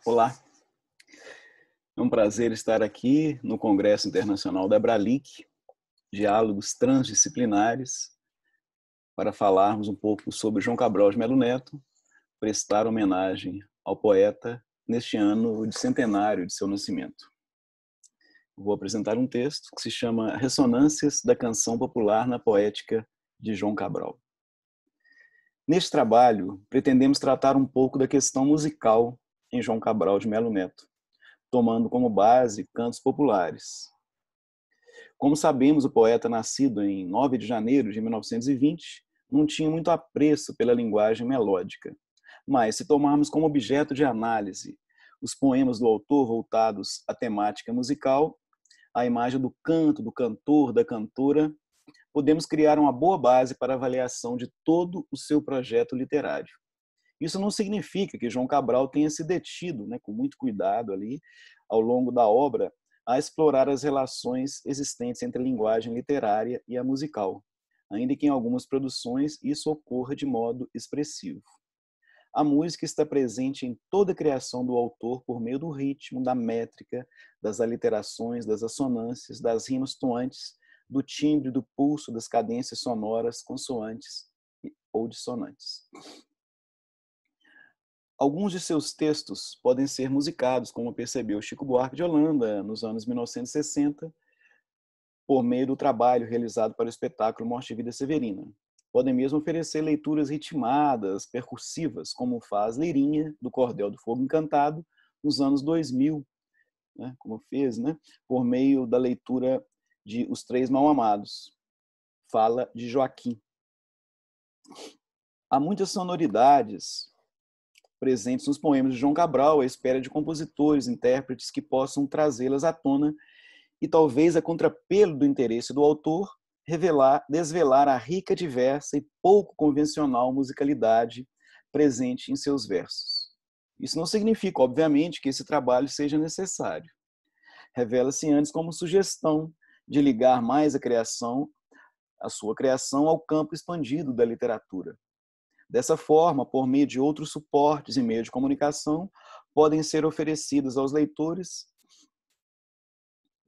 Olá, é um prazer estar aqui no Congresso Internacional da Abralic, Diálogos Transdisciplinares, para falarmos um pouco sobre João Cabral de Melo Neto, prestar homenagem ao poeta neste ano de centenário de seu nascimento. Vou apresentar um texto que se chama Ressonâncias da Canção Popular na Poética de João Cabral. Neste trabalho, pretendemos tratar um pouco da questão musical em João Cabral de Melo Neto, tomando como base cantos populares. Como sabemos, o poeta, nascido em 9 de janeiro de 1920, não tinha muito apreço pela linguagem melódica. Mas, se tomarmos como objeto de análise os poemas do autor voltados à temática musical, a imagem do canto, do cantor, da cantora, podemos criar uma boa base para a avaliação de todo o seu projeto literário. Isso não significa que João Cabral tenha se detido, com muito cuidado ali, ao longo da obra, a explorar as relações existentes entre a linguagem literária e a musical, ainda que em algumas produções isso ocorra de modo expressivo. A música está presente em toda a criação do autor por meio do ritmo, da métrica, das aliterações, das assonâncias, das rimas toantes, do timbre, do pulso, das cadências sonoras, consoantes ou dissonantes. Alguns de seus textos podem ser musicados, como percebeu Chico Buarque de Holanda nos anos 1960, por meio do trabalho realizado para o espetáculo Morte e Vida Severina. Podem mesmo oferecer leituras ritmadas, percussivas, como faz Lirinha, do Cordel do Fogo Encantado, nos anos 2000, como fez, por meio da leitura de Os Três Mal-Amados, fala de Joaquim. Há muitas sonoridades presentes nos poemas de João Cabral, à espera de compositores, intérpretes que possam trazê-las à tona e, talvez a contrapelo do interesse do autor, desvelar a rica, diversa e pouco convencional musicalidade presente em seus versos. Isso não significa, obviamente, que esse trabalho seja necessário. Revela-se antes como sugestão de ligar mais a sua criação ao campo expandido da literatura. Dessa forma, por meio de outros suportes e meios de comunicação, podem ser oferecidas aos leitores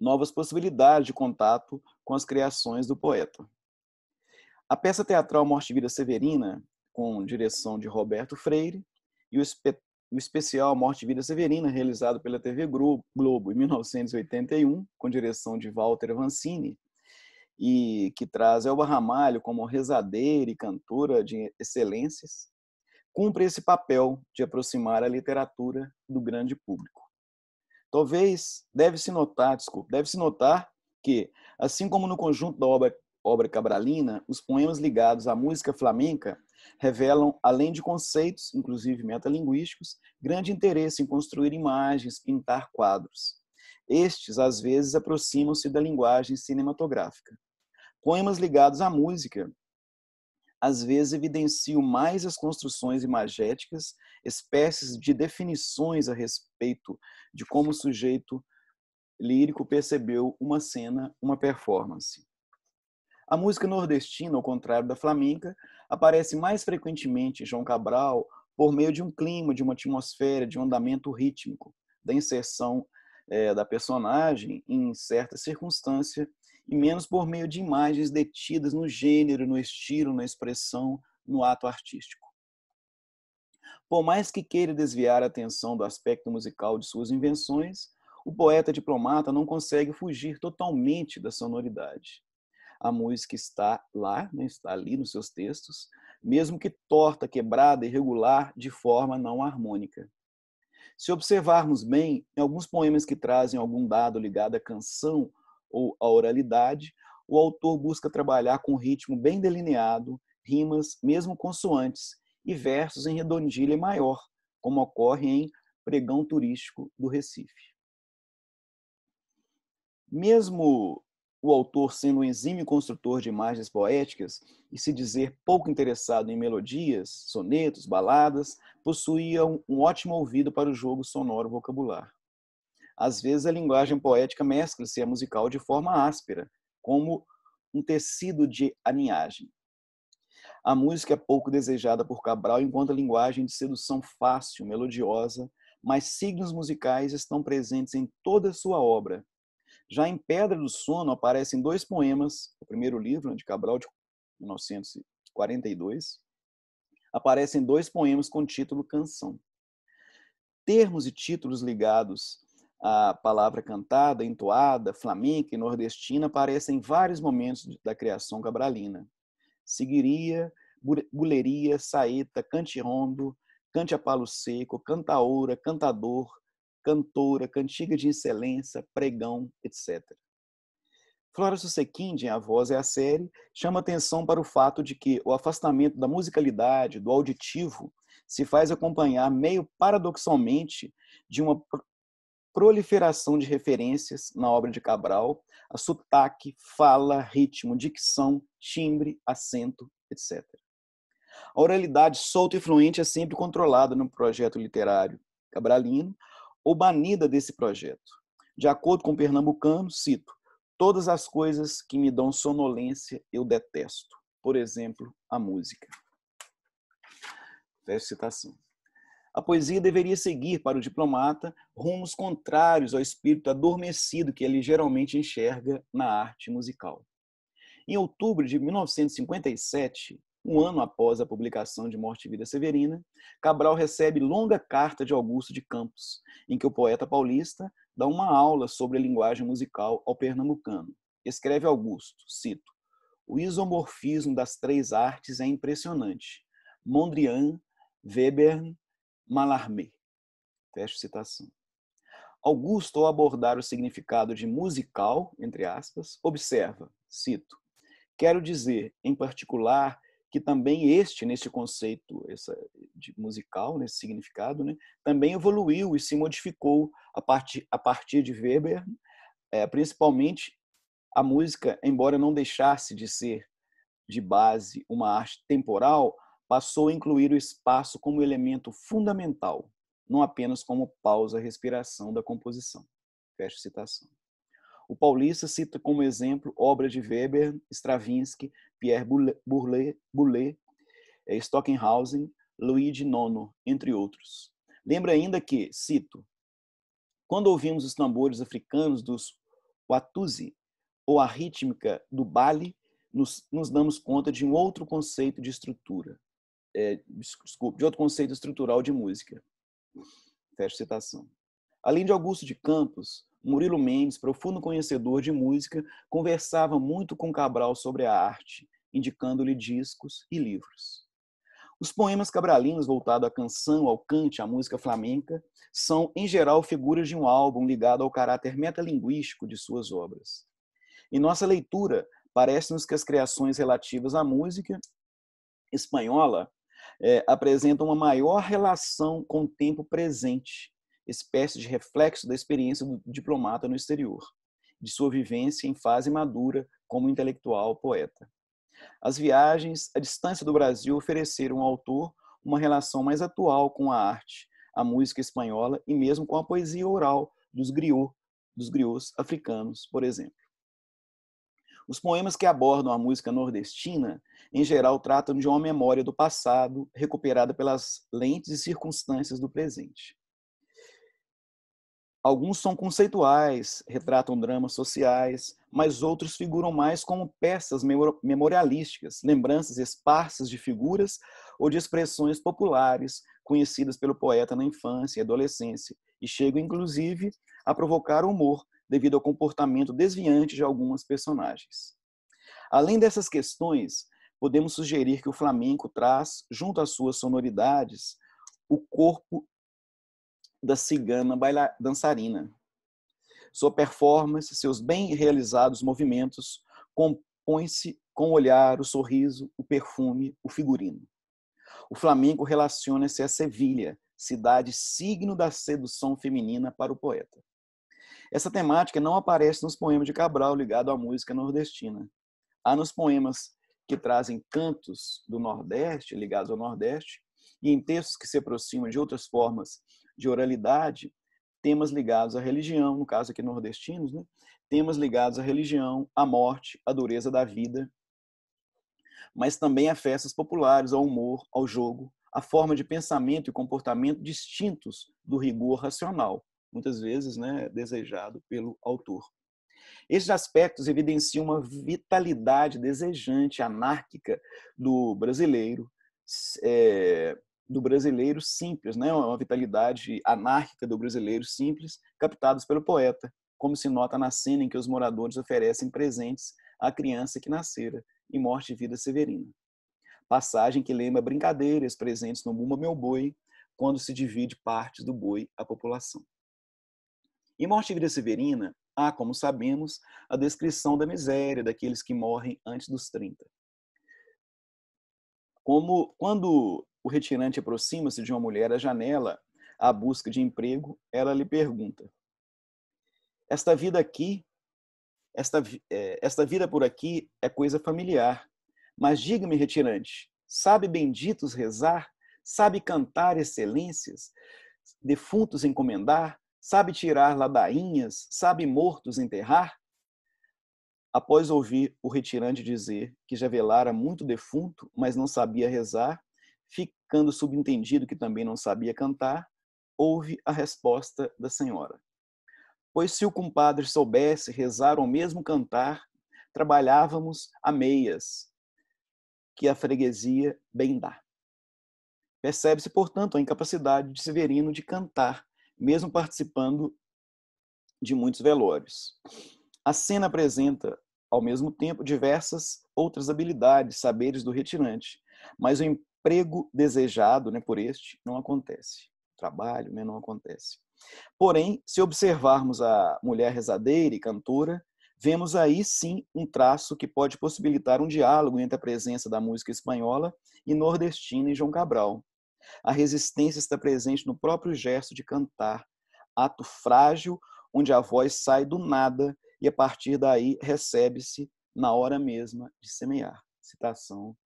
novas possibilidades de contato com as criações do poeta. A peça teatral Morte e Vida Severina, com direção de Roberto Freire, e o especial Morte e Vida Severina, realizado pela TV Globo em 1981, com direção de Walter Vancini, e que traz Elba Ramalho como rezadeira e cantora de excelências, cumpre esse papel de aproximar a literatura do grande público. Deve-se notar que, assim como no conjunto da obra cabralina, os poemas ligados à música flamenca revelam, além de conceitos, inclusive metalinguísticos, grande interesse em construir imagens, pintar quadros. Estes, às vezes, aproximam-se da linguagem cinematográfica. Poemas ligados à música, às vezes, evidenciam mais as construções imagéticas, espécies de definições a respeito de como o sujeito lírico percebeu uma cena, uma performance. A música nordestina, ao contrário da flamenca, aparece mais frequentemente em João Cabral por meio de um clima, de uma atmosfera, de um andamento rítmico, da inserção da personagem em certa circunstância, e menos por meio de imagens detidas no gênero, no estilo, na expressão, no ato artístico. Por mais que queira desviar a atenção do aspecto musical de suas invenções, o poeta diplomata não consegue fugir totalmente da sonoridade. A música está lá, está ali nos seus textos, mesmo que torta, quebrada, irregular, de forma não harmônica. Se observarmos bem, em alguns poemas que trazem algum dado ligado à canção ou à oralidade, o autor busca trabalhar com um ritmo bem delineado, rimas, mesmo consoantes, e versos em redondilha maior, como ocorre em Pregão Turístico do Recife. Mesmo o autor sendo um exímio construtor de imagens poéticas e se dizer pouco interessado em melodias, sonetos, baladas, possuía um ótimo ouvido para o jogo sonoro vocabular. Às vezes a linguagem poética mescla-se à musical de forma áspera, como um tecido de aninhagem. A música é pouco desejada por Cabral enquanto a linguagem de sedução fácil, melodiosa, mas signos musicais estão presentes em toda a sua obra. Já em Pedra do Sono aparecem 2 poemas, o primeiro livro, de Cabral, de 1942, aparecem 2 poemas com título Canção. Termos e títulos ligados à palavra cantada, entoada, flamenca e nordestina aparecem em vários momentos da criação cabralina. Seguiria, buleria, saeta, cantirondo, cante a palo seco, cantaora, cantador, cantora, cantiga de excelência, pregão, etc. Flora Susequinde, A Voz é a Série, chama atenção para o fato de que o afastamento da musicalidade, do auditivo, se faz acompanhar meio paradoxalmente de uma proliferação de referências na obra de Cabral a sotaque, fala, ritmo, dicção, timbre, acento, etc. A oralidade solta e fluente é sempre controlada no projeto literário cabralino ou banida desse projeto. De acordo com o pernambucano, cito, todas as coisas que me dão sonolência eu detesto. Por exemplo, a música. Fecha citação. A poesia deveria seguir para o diplomata rumos contrários ao espírito adormecido que ele geralmente enxerga na arte musical. Em outubro de 1957, um ano após a publicação de Morte e Vida Severina, Cabral recebe longa carta de Augusto de Campos, em que o poeta paulista dá uma aula sobre a linguagem musical ao pernambucano. Escreve Augusto, cito, o isomorfismo das 3 artes é impressionante. Mondrian, Webern, Mallarmé. Fecha citação. Augusto, ao abordar o significado de musical, entre aspas, observa, cito, quero dizer, em particular, que também neste conceito de musical, nesse significado, né, também evoluiu e se modificou a partir de Weber, principalmente a música, embora não deixasse de ser de base uma arte temporal, passou a incluir o espaço como elemento fundamental, não apenas como pausa, respiração da composição. Fecha citação. O paulista cita como exemplo obras de Weber, Stravinsky, Pierre Boulez, Stockhausen, Luigi Nono, entre outros. Lembra ainda que, cito, quando ouvimos os tambores africanos dos Watusi ou a rítmica do Bali, nos damos conta de um outro conceito de estrutura, de outro conceito estrutural de música. Fecha citação. Além de Augusto de Campos, Murilo Mendes, profundo conhecedor de música, conversava muito com Cabral sobre a arte, indicando-lhe discos e livros. Os poemas cabralinos voltados à canção, ao cante, à música flamenca, são, em geral, figuras de um álbum ligado ao caráter metalinguístico de suas obras. Em nossa leitura, parece-nos que as criações relativas à música espanhola apresentam uma maior relação com o tempo presente, espécie de reflexo da experiência do diplomata no exterior, de sua vivência em fase madura como intelectual poeta. As viagens à distância do Brasil ofereceram ao autor uma relação mais atual com a arte, a música espanhola e mesmo com a poesia oral dos griots africanos, por exemplo. Os poemas que abordam a música nordestina, em geral, tratam de uma memória do passado recuperada pelas lentes e circunstâncias do presente. Alguns são conceituais, retratam dramas sociais, mas outros figuram mais como peças memorialísticas, lembranças esparsas de figuras ou de expressões populares conhecidas pelo poeta na infância e adolescência, e chegam, inclusive, a provocar humor devido ao comportamento desviante de algumas personagens. Além dessas questões, podemos sugerir que o flamenco traz, junto às suas sonoridades, o corpo da cigana dançarina. Sua performance, seus bem realizados movimentos, compõem-se com o olhar, o sorriso, o perfume, o figurino. O flamenco relaciona-se a Sevilha, cidade signo da sedução feminina para o poeta. Essa temática não aparece nos poemas de Cabral ligado à música nordestina. Há nos poemas que trazem cantos do Nordeste, ligados ao Nordeste, e em textos que se aproximam de outras formas de oralidade, temas ligados à religião, no caso aqui nordestinos, né? Temas ligados à religião, à morte, à dureza da vida, mas também a festas populares, ao humor, ao jogo, a forma de pensamento e comportamento distintos do rigor racional, muitas vezes, né, desejado pelo autor. Esses aspectos evidenciam uma vitalidade desejante, anárquica do brasileiro, do brasileiro simples, né? Uma vitalidade anárquica do brasileiro simples, captados pelo poeta, como se nota na cena em que os moradores oferecem presentes à criança que nascera, em Morte e Vida Severina. Passagem que lembra brincadeiras presentes no Bumba Meu Boi, quando se divide partes do boi à população. Em Morte e Vida Severina, há, como sabemos, a descrição da miséria daqueles que morrem antes dos 30. Quando o retirante aproxima-se de uma mulher à janela à busca de emprego, ela lhe pergunta: esta vida aqui, esta vida por aqui é coisa familiar, mas diga-me, retirante, sabe benditos rezar? Sabe cantar excelências? Defuntos encomendar? Sabe tirar ladainhas? Sabe mortos enterrar? Após ouvir o retirante dizer que já velara muito defunto, mas não sabia rezar, ficando subentendido que também não sabia cantar, houve a resposta da senhora: pois se o compadre soubesse rezar ou mesmo cantar, trabalhávamos a meias, que a freguesia bem dá. Percebe-se, portanto, a incapacidade de Severino de cantar, mesmo participando de muitos velórios. A cena apresenta, ao mesmo tempo, diversas outras habilidades, saberes do retirante, mas o emprego desejado, né, por este não acontece. O trabalho, né, não acontece. Porém, se observarmos a mulher rezadeira e cantora, vemos aí sim um traço que pode possibilitar um diálogo entre a presença da música espanhola e nordestina em João Cabral. A resistência está presente no próprio gesto de cantar, ato frágil onde a voz sai do nada e a partir daí recebe-se na hora mesma de semear. Citação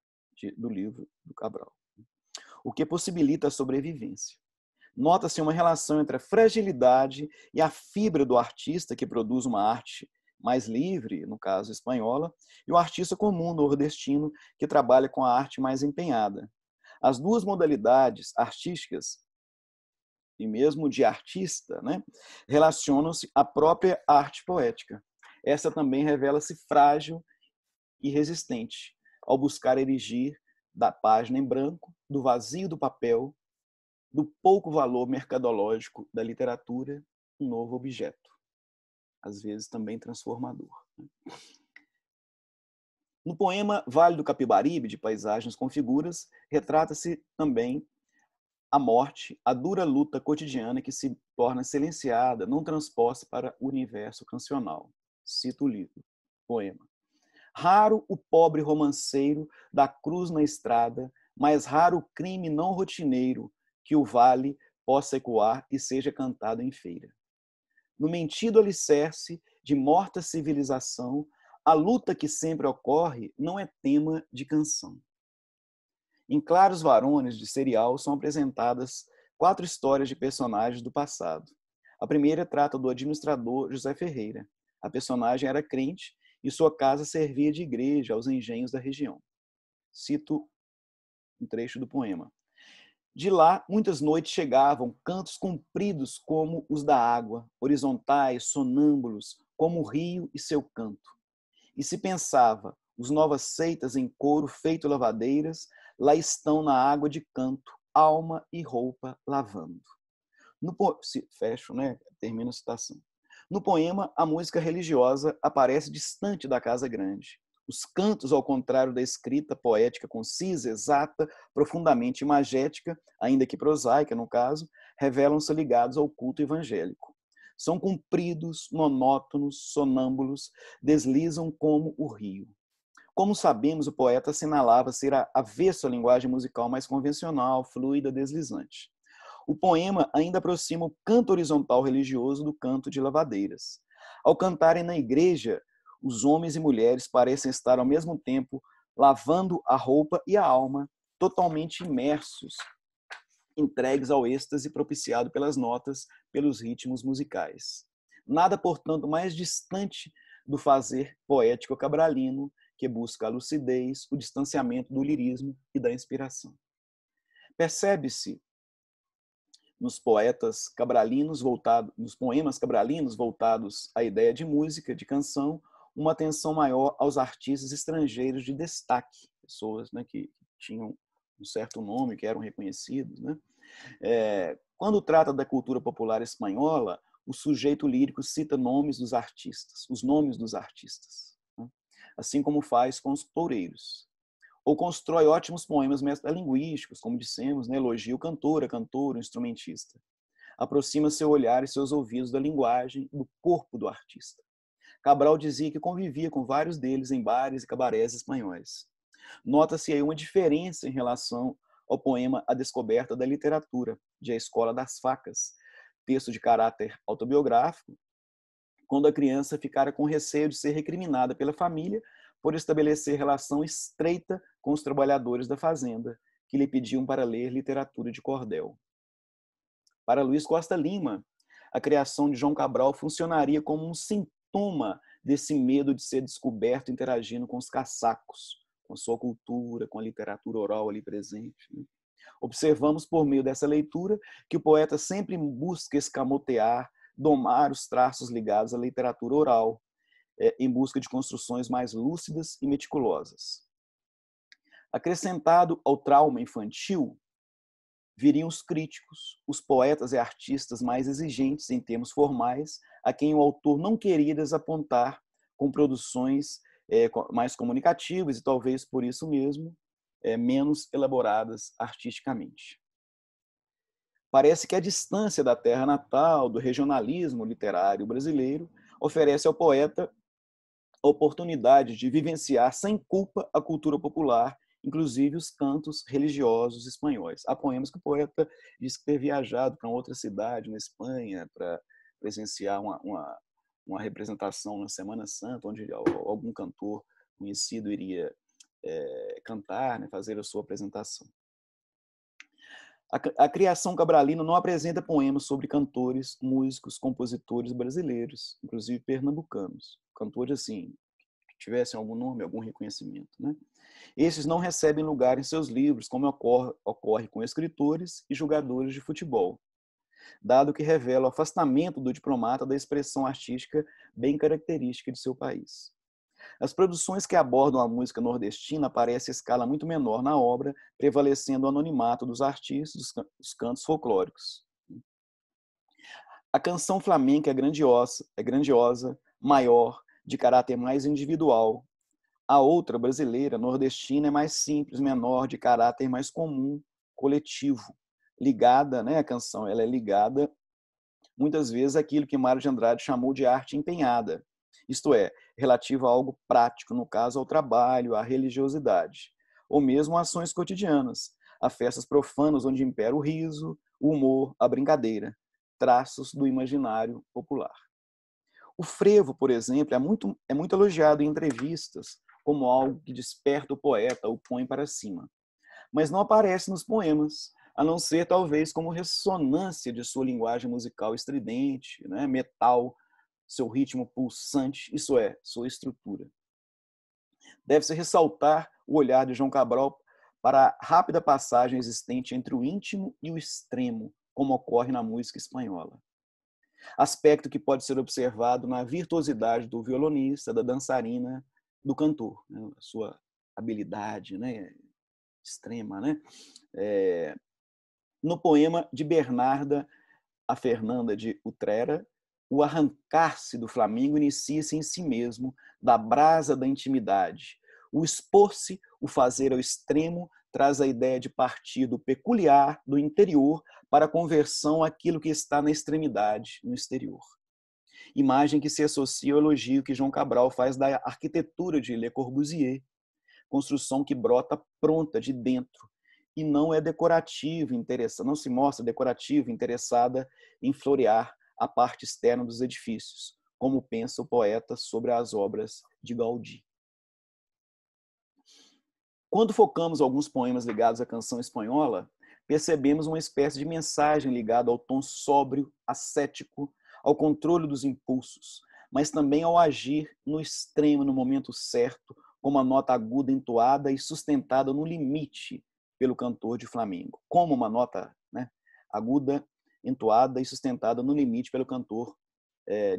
do livro do Cabral. O que possibilita a sobrevivência. Nota-se uma relação entre a fragilidade e a fibra do artista que produz uma arte mais livre, no caso espanhola, e o artista comum nordestino que trabalha com a arte mais empenhada. As duas modalidades artísticas e mesmo de artista, né, relacionam-se à própria arte poética. Essa também revela-se frágil e resistente, ao buscar erigir da página em branco, do vazio do papel, do pouco valor mercadológico da literatura, um novo objeto, às vezes também transformador. No poema Vale do Capibaribe, de Paisagens com Figuras, retrata-se também a morte, a dura luta cotidiana que se torna silenciada, não transposta para o universo cancional. Cito o livro, poema. Raro o pobre romanceiro da cruz na estrada, mais raro o crime não rotineiro que o vale possa ecoar e seja cantado em feira. No mentido alicerce de morta civilização, a luta que sempre ocorre não é tema de canção. Em Claros Varones de Serial são apresentadas 4 histórias de personagens do passado. A primeira trata do administrador José Ferreira. A personagem era crente e sua casa servia de igreja aos engenhos da região. Cito um trecho do poema. De lá, muitas noites chegavam cantos compridos como os da água, horizontais, sonâmbulos, como o rio e seu canto. E se pensava, os novas seitas em couro feito lavadeiras, lá estão na água de canto, alma e roupa lavando. Fecho, né? Termino a citação. No poema, a música religiosa aparece distante da casa grande. Os cantos, ao contrário da escrita poética concisa, exata, profundamente imagética, ainda que prosaica no caso, revelam-se ligados ao culto evangélico. São compridos, monótonos, sonâmbulos, deslizam como o rio. Como sabemos, o poeta assinalava ser avesso à linguagem musical mais convencional, fluida, deslizante. O poema ainda aproxima o canto horizontal religioso do canto de lavadeiras. Ao cantarem na igreja, os homens e mulheres parecem estar ao mesmo tempo lavando a roupa e a alma, totalmente imersos, entregues ao êxtase propiciado pelas notas, pelos ritmos musicais. Nada, portanto, mais distante do fazer poético cabralino, que busca a lucidez, o distanciamento do lirismo e da inspiração. Percebe-se nos nos poemas cabralinos voltados à ideia de música, de canção, uma atenção maior aos artistas estrangeiros de destaque, pessoas, né, que tinham um certo nome, que eram reconhecidos, né? Quando trata da cultura popular espanhola, o sujeito lírico cita nomes dos artistas, os nomes dos artistas, né? Assim como faz com os toureiros. Ou constrói ótimos poemas metalinguísticos, como dissemos, né? Elogia o cantor, a cantora, o instrumentista. Aproxima seu olhar e seus ouvidos da linguagem, do corpo do artista. Cabral dizia que convivia com vários deles em bares e cabarés espanhóis. Nota-se aí uma diferença em relação ao poema A Descoberta da Literatura, de A Escola das Facas, texto de caráter autobiográfico, quando a criança ficara com receio de ser recriminada pela família por estabelecer relação estreita com os trabalhadores da fazenda, que lhe pediam para ler literatura de cordel. Para Luiz Costa Lima, a criação de João Cabral funcionaria como um sintoma desse medo de ser descoberto interagindo com os caçacos, com a sua cultura, com a literatura oral ali presente. Observamos por meio dessa leitura que o poeta sempre busca escamotear, domar os traços ligados à literatura oral, em busca de construções mais lúcidas e meticulosas. Acrescentado ao trauma infantil, viriam os críticos, os poetas e artistas mais exigentes em termos formais, a quem o autor não queria desapontar com produções mais comunicativas e talvez por isso mesmo menos elaboradas artisticamente. Parece que a distância da terra natal, do regionalismo literário brasileiro, oferece ao poeta a oportunidade de vivenciar sem culpa a cultura popular, inclusive os cantos religiosos espanhóis. Há poemas que o poeta diz que ter viajado para outra cidade na Espanha para presenciar uma representação na Semana Santa, onde algum cantor conhecido iria cantar, né, fazer a sua apresentação. A criação cabralina não apresenta poemas sobre cantores, músicos, compositores brasileiros, inclusive pernambucanos. Cantores, assim, que tivessem algum nome, algum reconhecimento, né? Esses não recebem lugar em seus livros, como ocorre com escritores e jogadores de futebol, dado que revela o afastamento do diplomata da expressão artística bem característica de seu país. As produções que abordam a música nordestina aparecem a escala muito menor na obra, prevalecendo o anonimato dos artistas dos cantos folclóricos. A canção flamenca é grandiosa, maior, de caráter mais individual. A outra, brasileira, nordestina, é mais simples, menor, de caráter mais comum, coletivo. Ligada, né, a canção ela é ligada, muitas vezes, àquilo que Mário de Andrade chamou de arte empenhada, isto é, relativo a algo prático, no caso ao trabalho, à religiosidade, ou mesmo a ações cotidianas, a festas profanas onde impera o riso, o humor, a brincadeira, traços do imaginário popular. O frevo, por exemplo, é muito elogiado em entrevistas como algo que desperta o poeta, o põe para cima, mas não aparece nos poemas, a não ser talvez como ressonância de sua linguagem musical estridente, né, metal, seu ritmo pulsante, isso é, sua estrutura. Deve-se ressaltar o olhar de João Cabral para a rápida passagem existente entre o íntimo e o extremo, como ocorre na música espanhola. Aspecto que pode ser observado na virtuosidade do violonista, da dançarina, do cantor, né? A sua habilidade, né, extrema. Né? No poema de Bernarda a Fernanda de Utrera, o arrancar-se do Flamengo inicia-se em si mesmo, da brasa da intimidade. O expor-se, o fazer ao extremo, traz a ideia de partir do peculiar, do interior, para a conversão àquilo que está na extremidade, no exterior. Imagem que se associa ao elogio que João Cabral faz da arquitetura de Le Corbusier, construção que brota pronta de dentro, e não é decorativa, não se mostra decorativa, interessada em florear a parte externa dos edifícios, como pensa o poeta sobre as obras de Gaudí. Quando focamos alguns poemas ligados à canção espanhola, percebemos uma espécie de mensagem ligada ao tom sóbrio, ascético, ao controle dos impulsos, mas também ao agir no extremo, no momento certo, com uma nota aguda entoada e sustentada no limite, pelo cantor de flamenco, como uma nota, né, aguda, entoada e sustentada no limite pelo cantor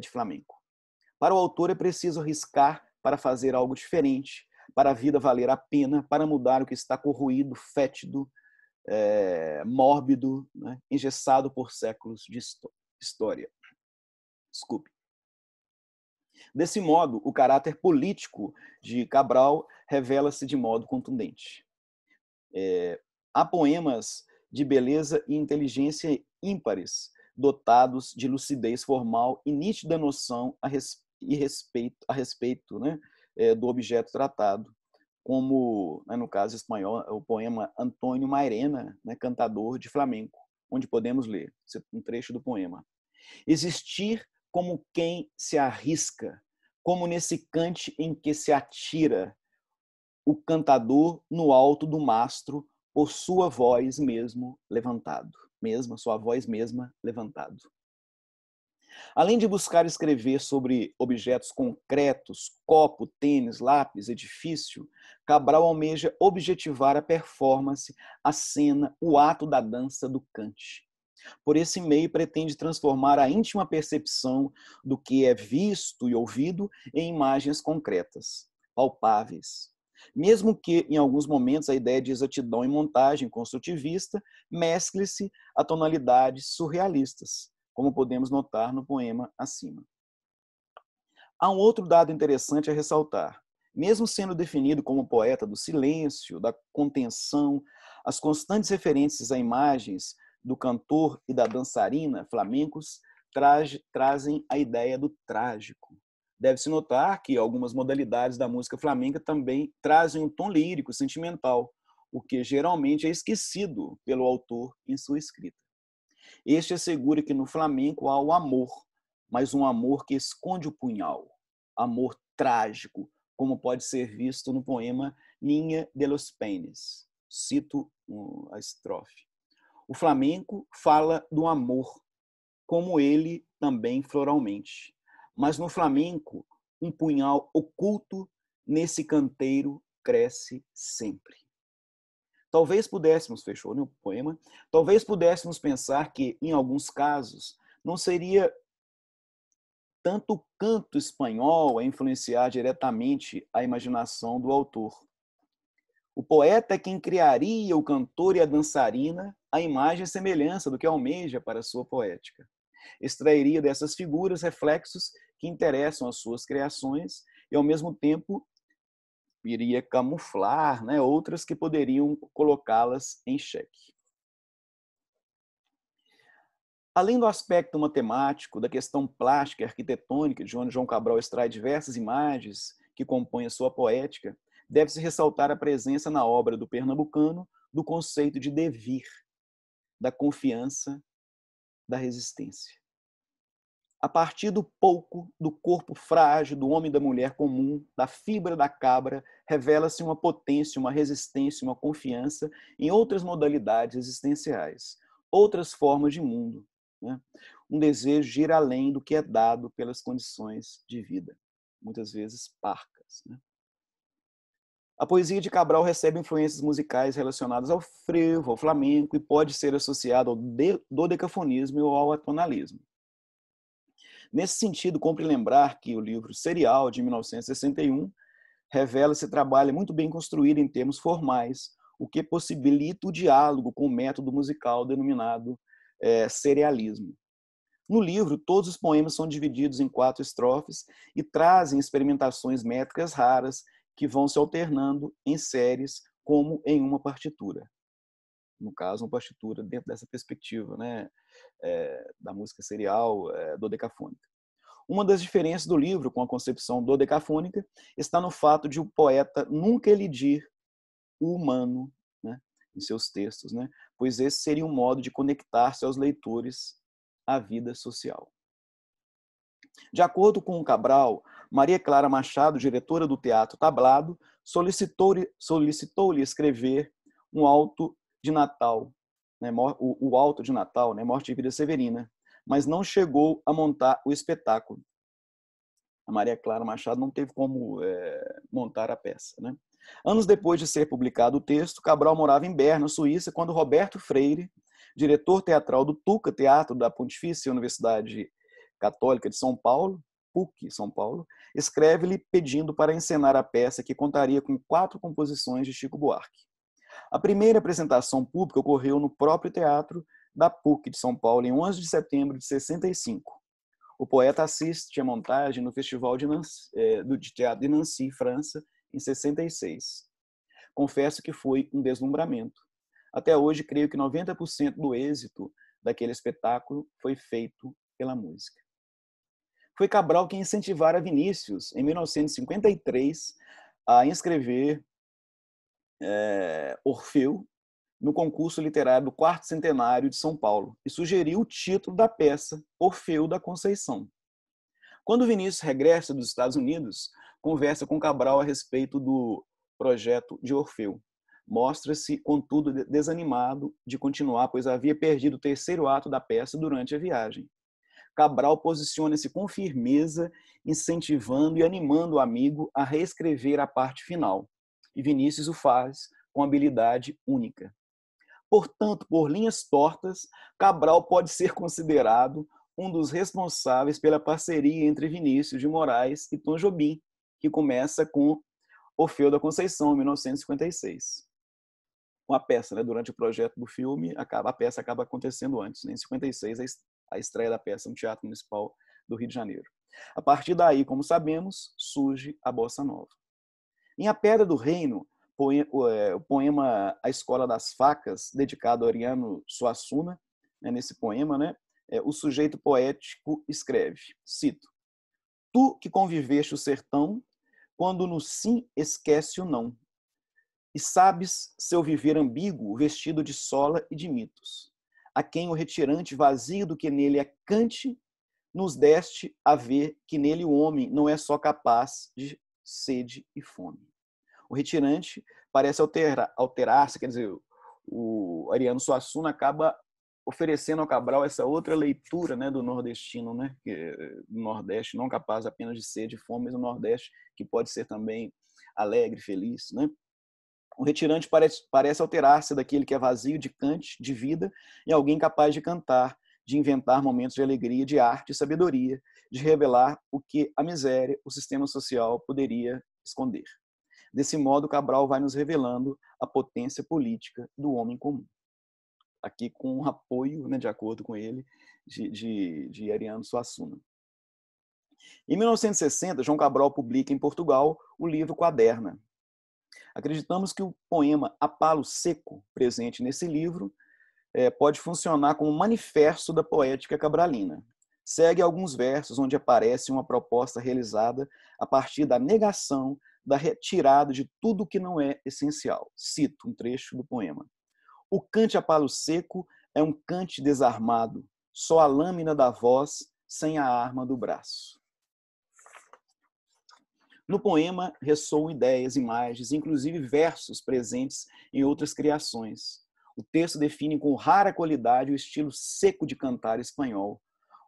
de flamenco. Para o autor é preciso arriscar para fazer algo diferente, para a vida valer a pena, para mudar o que está corroído, fétido, mórbido, né, engessado por séculos de história. Desculpe. Desse modo, o caráter político de Cabral revela-se de modo contundente. Há poemas de beleza e inteligência ímpares, dotados de lucidez formal e nítida noção a respeito, né, do objeto tratado, como, né, no caso espanhol, o poema Antônio Mairena, né, cantador de flamenco, onde podemos ler um trecho do poema. Existir como quem se arrisca, como nesse cante em que se atira o cantador no alto do mastro por sua voz mesmo levantado, sua voz mesma levantado. Além de buscar escrever sobre objetos concretos, copo, tênis, lápis, edifício, Cabral almeja objetivar a performance, a cena, o ato da dança do cante. Por esse meio, pretende transformar a íntima percepção do que é visto e ouvido em imagens concretas, palpáveis. Mesmo que, em alguns momentos, a ideia de exatidão em montagem construtivista mescle-se a tonalidades surrealistas, como podemos notar no poema acima. Há um outro dado interessante a ressaltar. Mesmo sendo definido como poeta do silêncio, da contenção, as constantes referências a imagens do cantor e da dançarina flamencos trazem a ideia do trágico. Deve-se notar que algumas modalidades da música flamenca também trazem um tom lírico, sentimental, o que geralmente é esquecido pelo autor em sua escrita. Este assegura que no flamenco há o amor, mas um amor que esconde o punhal, amor trágico, como pode ser visto no poema Niña de los Peines. Cito a estrofe. O flamenco fala do amor, como ele também floralmente. Mas no flamenco, um punhal oculto nesse canteiro cresce sempre. Talvez pudéssemos, fechou o poema, talvez pudéssemos pensar que, em alguns casos, não seria tanto o canto espanhol a influenciar diretamente a imaginação do autor. O poeta é quem criaria o cantor e a dançarina a imagem e semelhança do que almeja para a sua poética. Extrairia dessas figuras reflexos que interessam as suas criações e, ao mesmo tempo, iria camuflar, né, outras que poderiam colocá-las em xeque. Além do aspecto matemático, da questão plástica e arquitetônica, de onde João Cabral extrai diversas imagens que compõem a sua poética, deve-se ressaltar a presença na obra do pernambucano do conceito de devir, da confiança, da resistência. A partir do pouco, do corpo frágil, do homem e da mulher comum, da fibra da cabra, revela-se uma potência, uma resistência, uma confiança em outras modalidades existenciais, outras formas de mundo, né? Um desejo de ir além do que é dado pelas condições de vida, muitas vezes parcas, né? A poesia de Cabral recebe influências musicais relacionadas ao frevo, ao flamenco, e pode ser associada ao dodecafonismo ou ao atonalismo. Nesse sentido, cumpre lembrar que o livro Serial, de 1961, revela esse trabalho muito bem construído em termos formais, o que possibilita o diálogo com o método musical denominado serialismo. No livro, todos os poemas são divididos em 4 estrofes e trazem experimentações métricas raras que vão se alternando em séries como em uma partitura. No caso, uma partitura dentro dessa perspectiva, né, da música serial dodecafônica. Uma das diferenças do livro com a concepção dodecafônica está no fato de o poeta nunca elidir o humano, né, em seus textos, né, pois esse seria um modo de conectar-se aos leitores à vida social. De acordo com o Cabral, Maria Clara Machado, diretora do Teatro Tablado, solicitou-lhe escrever um auto de Natal, né, o Auto de Natal, né, Morte e Vida Severina, mas não chegou a montar o espetáculo. A Maria Clara Machado não teve como montar a peça, né? Anos depois de ser publicado o texto, Cabral morava em Berna, Suíça, quando Roberto Freire, diretor teatral do Tuca, Teatro da Pontifícia Universidade Católica de São Paulo, PUC, São Paulo, escreve-lhe pedindo para encenar a peça que contaria com 4 composições de Chico Buarque. A primeira apresentação pública ocorreu no próprio teatro da PUC de São Paulo, em 11 de setembro de 65. O poeta assiste à montagem no Festival de Teatro de Nancy, França, em 66. Confesso que foi um deslumbramento. Até hoje, creio que 90% do êxito daquele espetáculo foi feito pela música. Foi Cabral quem incentivara Vinícius, em 1953, a inscrever Orfeu no concurso literário do 4º Centenário de São Paulo e sugeriu o título da peça, Orfeu da Conceição. Quando Vinícius regressa dos Estados Unidos, conversa com Cabral a respeito do projeto de Orfeu. Mostra-se, contudo, desanimado de continuar, pois havia perdido o 3º ato da peça durante a viagem. Cabral posiciona-se com firmeza, incentivando e animando o amigo a reescrever a parte final. E Vinícius o faz com habilidade única. Portanto, por linhas tortas, Cabral pode ser considerado um dos responsáveis pela parceria entre Vinícius de Moraes e Tom Jobim, que começa com Orfeu da Conceição, em 1956. Com a peça, durante o projeto do filme, a peça acaba acontecendo antes. Em 56, a estreia da peça no Teatro Municipal do Rio de Janeiro. A partir daí, como sabemos, surge a Bossa Nova. Em A Pedra do Reino, o poema A Escola das Facas, dedicado a Ariano Suassuna, nesse poema, o sujeito poético escreve, cito: Tu que conviveste o sertão, quando no sim esquece o não, e sabes seu viver ambíguo, vestido de sola e de mitos, a quem o retirante vazio do que nele é cante, nos deste a ver que nele o homem não é só capaz de sede e fome. O retirante parece alterar-se, quer dizer, o Ariano Suassuna acaba oferecendo ao Cabral essa outra leitura, do nordestino, do Nordeste, não capaz apenas de sede e fome, mas o Nordeste que pode ser também alegre, feliz. O retirante parece alterar-se daquele que é vazio de cante, de vida, em alguém capaz de cantar, de inventar momentos de alegria, de arte e sabedoria, de revelar o que a miséria, o sistema social poderia esconder. Desse modo, Cabral vai nos revelando a potência política do homem comum. Aqui com um apoio, de acordo com ele, de Ariano Suassuna. Em 1960, João Cabral publica em Portugal o livro Quaderna. Acreditamos que o poema A Palo Seco, presente nesse livro, pode funcionar como manifesto da poética cabralina. Segue alguns versos onde aparece uma proposta realizada a partir da negação, da retirada de tudo que não é essencial. Cito um trecho do poema. O cante a palo seco é um cante desarmado, só a lâmina da voz sem a arma do braço. No poema ressoam ideias, imagens, inclusive versos presentes em outras criações. O texto define com rara qualidade o estilo seco de cantar espanhol,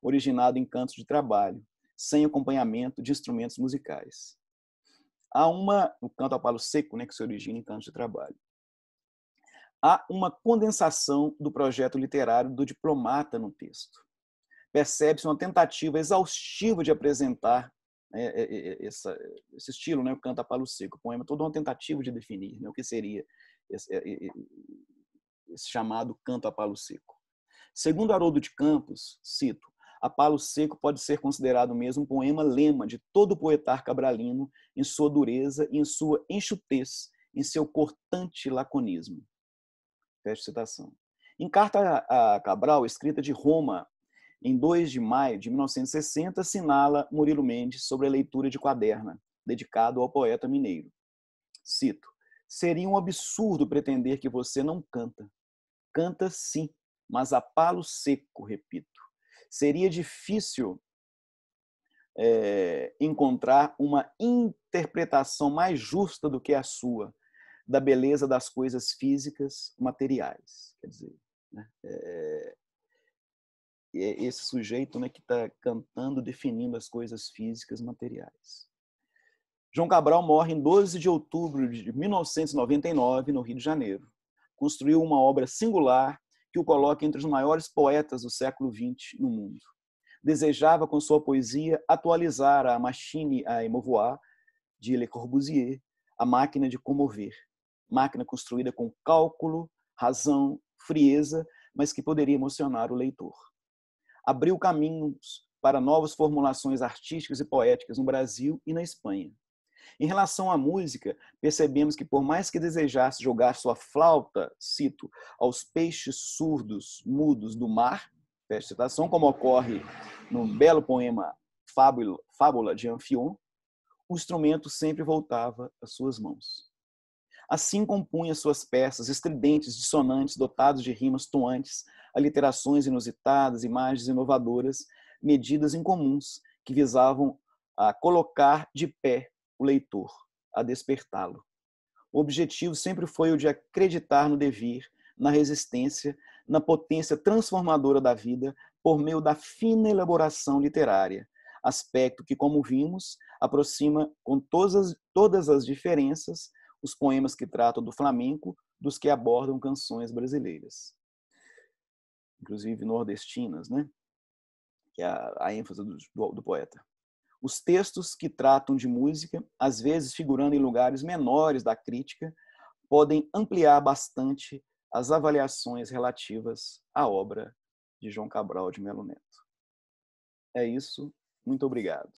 originado em cantos de trabalho, sem acompanhamento de instrumentos musicais. Há o canto a palo seco, que se origina em cantos de trabalho. Há uma condensação do projeto literário do diplomata no texto. Percebe-se uma tentativa exaustiva de apresentar esse estilo, o canto a palo seco. O poema é toda uma tentativa de definir o que seria esse chamado canto a palo seco. Segundo Haroldo de Campos, cito, A Palo Seco pode ser considerado mesmo um poema-lema de todo poetar cabralino em sua dureza e em sua enxutez, em seu cortante laconismo. Fecha citação. Em carta a Cabral, escrita de Roma, em 2 de maio de 1960, assinala Murilo Mendes sobre a leitura de Quaderna, dedicado ao poeta mineiro. Cito, seria um absurdo pretender que você não canta. Canta sim, mas a palo seco, repito. Seria difícil encontrar uma interpretação mais justa do que a sua, da beleza das coisas físicas materiais. Quer dizer, esse sujeito que está cantando, definindo as coisas físicas materiais. João Cabral morre em 12 de outubro de 1999, no Rio de Janeiro. Construiu uma obra singular que o coloca entre os maiores poetas do século XX no mundo. Desejava, com sua poesia, atualizar a Machine à émouvoir de Le Corbusier, a máquina de comover. Máquina construída com cálculo, razão, frieza, mas que poderia emocionar o leitor. Abriu caminhos para novas formulações artísticas e poéticas no Brasil e na Espanha. Em relação à música, percebemos que, por mais que desejasse jogar sua flauta, cito, aos peixes surdos, mudos do mar, fecha citação, como ocorre no belo poema Fábula de Anfion, o instrumento sempre voltava às suas mãos. Assim compunha suas peças estridentes, dissonantes, dotados de rimas toantes, aliterações inusitadas, imagens inovadoras, medidas incomuns, que visavam a colocar de pé o leitor, a despertá-lo. O objetivo sempre foi o de acreditar no devir, na resistência, na potência transformadora da vida por meio da fina elaboração literária, aspecto que, como vimos, aproxima com todas as diferenças os poemas que tratam do flamenco dos que abordam canções brasileiras, inclusive nordestinas, né? Que é a ênfase do poeta. Os textos que tratam de música, às vezes figurando em lugares menores da crítica, podem ampliar bastante as avaliações relativas à obra de João Cabral de Melo Neto. É isso. Muito obrigado.